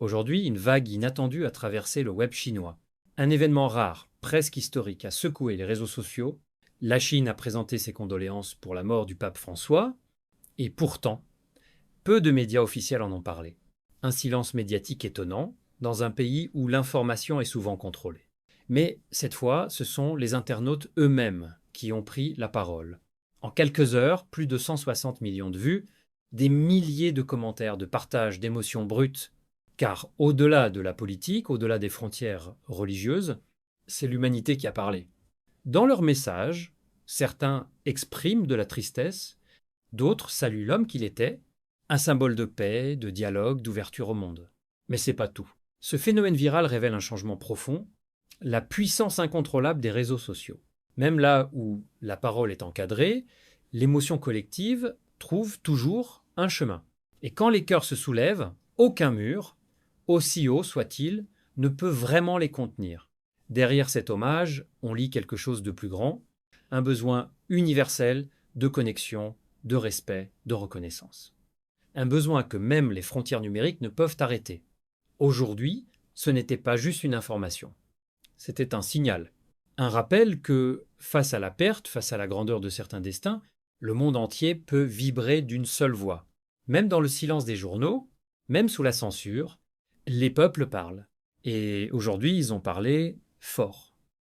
Aujourd'hui, une vague inattendue a traversé le web chinois. Un événement rare, presque historique, a secoué les réseaux sociaux. La Chine a présenté ses condoléances pour la mort du pape François, et pourtant, peu de médias officiels en ont parlé. Un silence médiatique étonnant, dans un pays où l'information est souvent contrôlée. Mais cette fois, ce sont les internautes eux-mêmes qui ont pris la parole. En quelques heures, plus de 160 millions de vues, des milliers de commentaires, de partages, d'émotions brutes. Car au-delà de la politique, au-delà des frontières religieuses, c'est l'humanité qui a parlé. Dans leurs messages, certains expriment de la tristesse, d'autres saluent l'homme qu'il était, un symbole de paix, de dialogue, d'ouverture au monde. Mais c'est pas tout. Ce phénomène viral révèle un changement profond, la puissance incontrôlable des réseaux sociaux. Même là où la parole est encadrée, l'émotion collective trouve toujours un chemin. Et quand les cœurs se soulèvent, aucun mur, aussi haut soit-il, ne peut vraiment les contenir. Derrière cet hommage, on lit quelque chose de plus grand, un besoin universel de connexion, de respect, de reconnaissance. Un besoin que même les frontières numériques ne peuvent arrêter. Aujourd'hui, ce n'était pas juste une information, c'était un signal, un rappel que, face à la perte, face à la grandeur de certains destins, le monde entier peut vibrer d'une seule voix. Même dans le silence des journaux, même sous la censure, les peuples parlent. Et aujourd'hui, ils ont parlé fort.